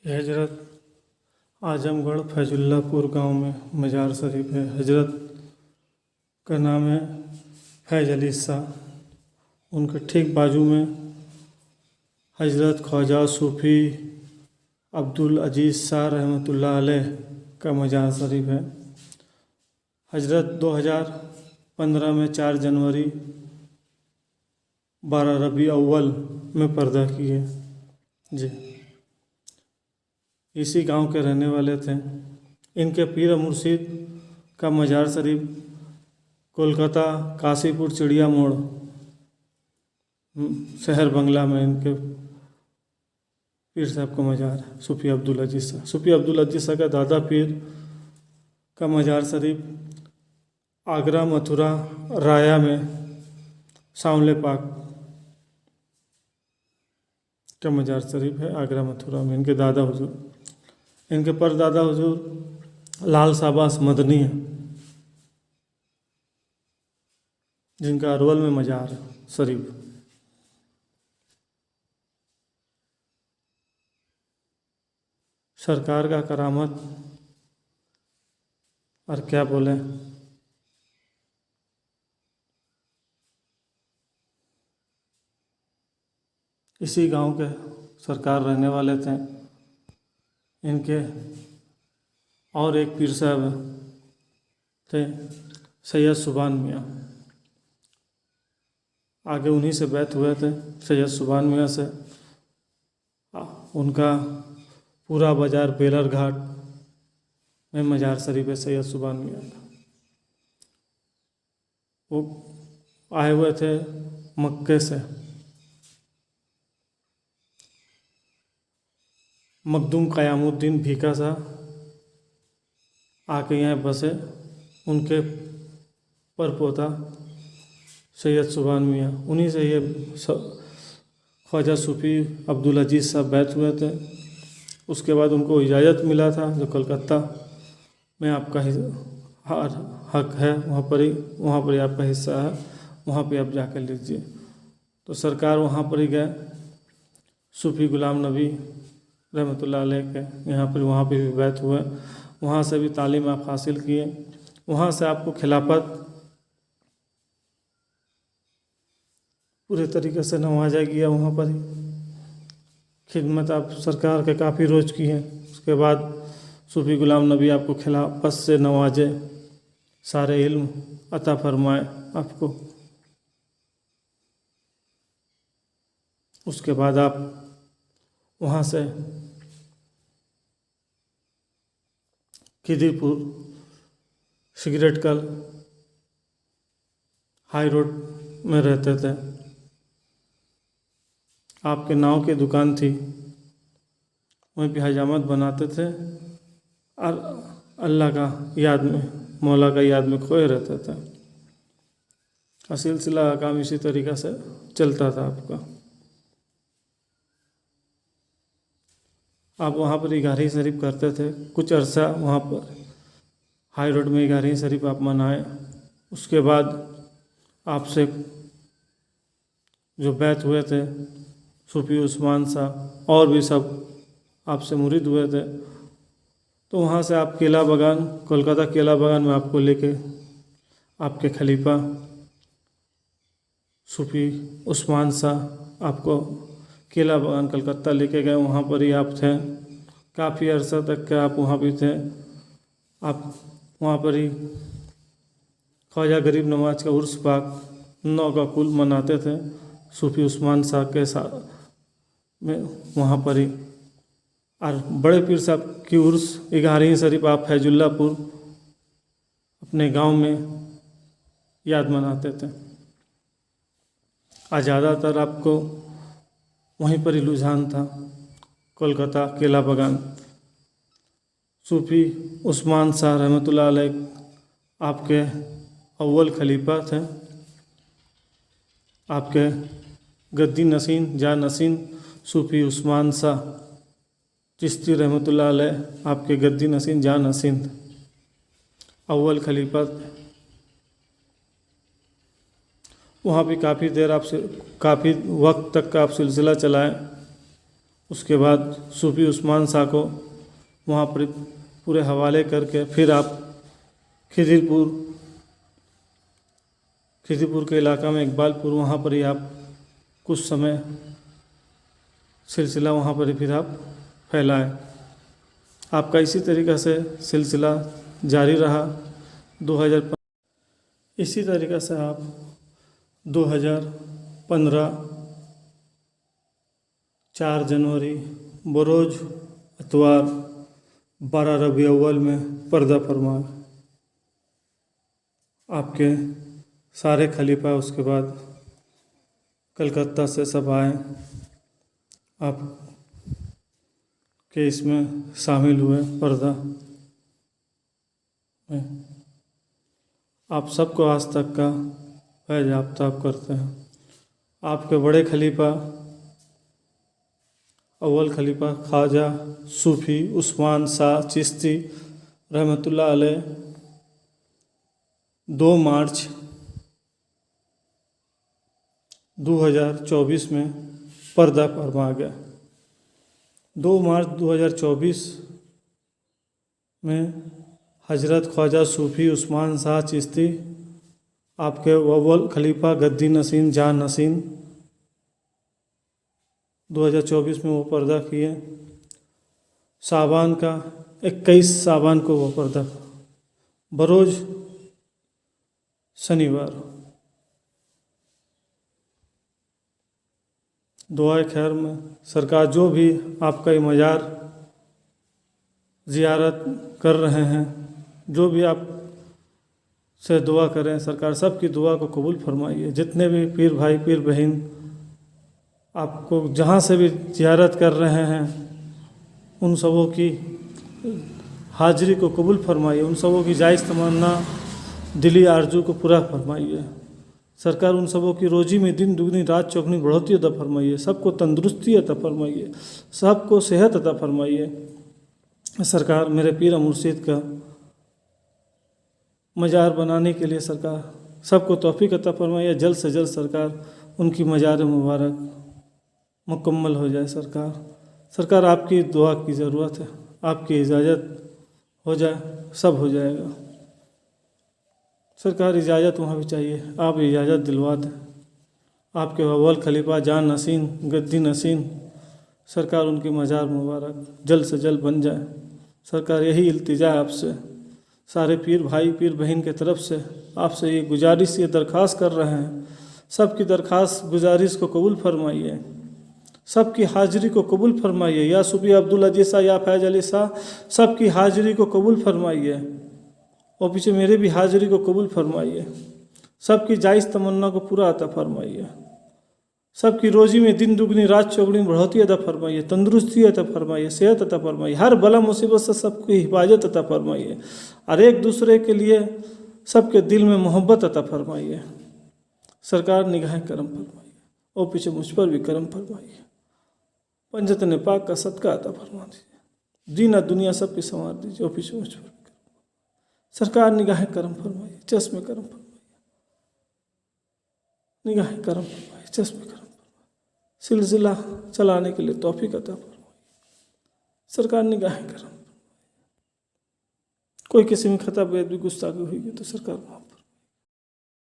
हजरत आजमगढ़ फैजुल्लापुर गांव में मज़ार शरीफ है। हजरत का नाम है फैज अली शाह। उनके ठीक बाजू में हजरत ख्वाजा सूफ़ी अब्दुल अजीज़ शाह रहमतुल्लाह अलैह का मज़ार शरीफ है। हजरत 2015 में 4 जनवरी 12 रबी अव्वल में पर्दा किए। जी, इसी गांव के रहने वाले थे। इनके पीर मुर्शिद का मज़ार शरीफ कोलकाता काशीपुर चिड़िया मोड़ शहर बंगला में इनके पीर साहब का मज़ार है, सूफ़ी अब्दुल अजीज़ शाह। सूफ़ी अब्दुल अजीज़ शाह का दादा पीर का मज़ार शरीफ आगरा, मथुरा, राया में सांवले पाक का मज़ार शरीफ है। आगरा मथुरा में इनके दादा हुजूर, इनके परदादा हुजूर लाल शाहबाज मदनी है, जिनका अरवल में मज़ार शरीफ। सरकार का करामत और क्या बोले। इसी गांव के सरकार रहने वाले थे। इनके और एक पीर साहब थे सैयद सुभान मियाँ। आगे उन्हीं से बैत हुए थे, सैयद सुभान मियाँ से। उनका पूरा बाज़ार बेलर घाट में मज़ार शरीफ है सैयद सुभान मियाँ का। वो आए हुए थे मक्के से, मखदूम क़यामुद्दीन भीका सा आके यहाँ बसे। उनके परपोता सैयद सुभान मियाँ, उन्हीं से ये ख्वाजा सूफ़ी अब्दुल अजीज़ साहब बैत हुए थे। उसके बाद उनको इजाज़त मिला था जो कलकत्ता में आपका हक है, वहाँ पर ही आपका हिस्सा है, वहाँ पे आप जाकर लीजिए। तो सरकार वहाँ पर ही गए। सूफ़ी गुलाम नबी रहमतुल्लाह अलैह के यहाँ पर वहाँ पे भी बैत हुए। वहाँ से भी तालीम आप हासिल किए। वहाँ से आपको खिलाफत पूरे तरीक़े से नवाजा गया। वहाँ पर ही खिदमत आप सरकार के काफ़ी रोज़ की हैं। उसके बाद सूफ़ी गुलाम नबी आपको खिलाफत से नवाजे, सारे इल्म अता फरमाए आपको। उसके बाद आप वहाँ से खिदीपुर सिगरेट कल हाई रोड में रहते थे। आपके नाव की दुकान थी, वहीं पे हजामत बनाते थे और अल्लाह का याद में, मौला का याद में खोए रहते थे। और सिलसिला काम इसी तरीक़ा से चलता था आपका। आप वहाँ पर इगारी शरीफ करते थे कुछ अरसा। वहाँ पर हाई रोड में इगारी शरीफ आप मनाए। उसके बाद आपसे जो बैत हुए थे सूफ़ी उस्मान शाह और भी सब आपसे मुरीद हुए थे। तो वहाँ से आप केला बागान, कोलकाता केला बागान में आपको लेके आपके खलीफा सूफ़ी उस्मान शाह आपको केला बागान कलकत्ता लेके गए। वहाँ पर ही आप थे काफ़ी अर्सा तक के आप वहाँ भी थे। आप वहाँ पर ही ख्वाजा गरीब नवाज का उर्स पाक 9 का कुल मनाते थे सूफ़ी उस्मान शाह के साथ में। वहाँ पर ही और बड़े पीर साहब की उर्स 11 शरीफ आप फैजुल्लापुर अपने गांव में याद मनाते थे। और ज़्यादातर आपको वहीं पर ही रुझान था, कोलकाता केला बागान। सूफ़ी उस्मान शाह रहमतुल्लाह अलैह आपके अव्वल खलीफा थे। आपके गद्दी नसीन जा नसीन सूफ़ी उस्मान शाह चिश्ती रहमतुल्लाह अलैह आपके गद्दी नसीन जा नसीन अव्वल खलीफा। वहाँ भी काफ़ी देर आपसे काफ़ी वक्त तक का आप सिलसिला चलाएँ। उसके बाद सूफी उस्मान शाह को वहाँ पर पूरे हवाले करके फिर आप खिदिरपुर के इलाका में इकबालपुर, वहाँ पर ही आप कुछ समय सिलसिला वहाँ पर ही फिर आप फैलाए। आपका इसी तरीक़ा से सिलसिला जारी रहा। 2015 इसी तरीक़े से आप 2015 4 जनवरी बरोज इतवार 12 रबी अव्वल में पर्दा फरमा। आपके सारे खलीफा उसके बाद कलकत्ता से सब आए, आप के इसमें शामिल हुए पर्दा में। आप सबको आज तक का फैज़ याफ्ताब करते हैं। आपके बड़े खलीफा अव्वल खलीफा ख्वाजा सूफ़ी उस्मान शाह चिश्ती रहमतुल्लाह अलैह 2 मार्च 2024 में पर्दा फरमा गया। 2 मार्च 2024 में हजरत ख्वाजा सूफ़ी उस्मान शाह चिश्ती आपके अव्वल खलीफा गद्दी नशीन जान नशीन 2024 में वो पर्दा किए। साबान का 21 साबान को वो पर्दा बरोज शनिवार। दुआए खैर में सरकार जो भी आपका ये मज़ार ज़ियारत कर रहे हैं, जो भी आप से दुआ करें, सरकार सबकी दुआ को कबूल फरमाइए। जितने भी पीर भाई पीर बहन आपको जहाँ से भी ज़ियारत कर रहे हैं, उन सबों की हाज़िरी को कबूल फरमाइए, उन सबों की जायज़ तमन्ना दिली आरजू को पूरा फरमाइए। सरकार उन सबों की रोज़ी में दिन दुगनी रात चौगनी बढ़ोतरी अता फरमाइए, सबको तंदुरुस्ती अता फरमाइए, सबको सेहत अता फरमाइए। सरकार मेरे पीर मुर्शिद का मज़ार बनाने के लिए सरकार सबको तौफीक अता फरमाइए। जल्द से जल्द सरकार उनकी मज़ार मुबारक मुकम्मल हो जाए। सरकार आपकी दुआ की ज़रूरत है, आपकी इजाज़त हो जाए सब हो जाएगा। सरकार इजाज़त वहाँ भी चाहिए, आप इजाज़त दिलवा दें। आपके अव्वल खलीफा जान नशीन गद्दी नशीन सरकार उनकी मज़ार मुबारक जल्द से जल्द बन जाए। सरकार यही इल्तिजा आपसे, सारे पीर भाई पीर बहन के तरफ से आपसे ये गुजारिश ये दरख्वास्त कर रहे हैं। सबकी दरख्वास्त गुजारिश को कबूल फरमाइए, सबकी हाज़िरी को कबूल फरमाइए। या सूफी अब्दुल अजीज़ शाह या फैज़ अली शाह सबकी हाज़िरी को कबूल फरमाइए, और पीछे मेरे भी हाज़िरी को कबूल फरमाइए। सबकी जायज़ तमन्ना को पूरा अता फरमाइए, सबकी रोज़ी में दिन दुगनी रात चौगनी बढ़ोतरी अता फरमाइए, तंदुरुस्ती अता फरमाइए, सेहत अता फरमाइए, हर बला मुसीबत से सबकी हिफाजत अता फरमाइए, और एक दूसरे के लिए सबके दिल में मोहब्बत अता फरमाइए। सरकार निगाहें करम फरमाइए, और पीछे मुझ पर भी करम फरमाइए। पंजतन पाक का सदका अता फरमा दीजिए, दीना दुनिया सब की संवार दीजिए, और पीछे मुझ पर सरकार निगाहें करम फरमाइए, चश्मे करम फरमाइए, निगाहें करम फरमाइए, चश्मे करम फरमाइए। सिलसिला चलाने के लिए तौफीक अता फरमाइए। सरकार निगाहें करम फरमाइए। कोई किसी में खता बेद भी गुस्ताखी हुई है तो सरकार माफ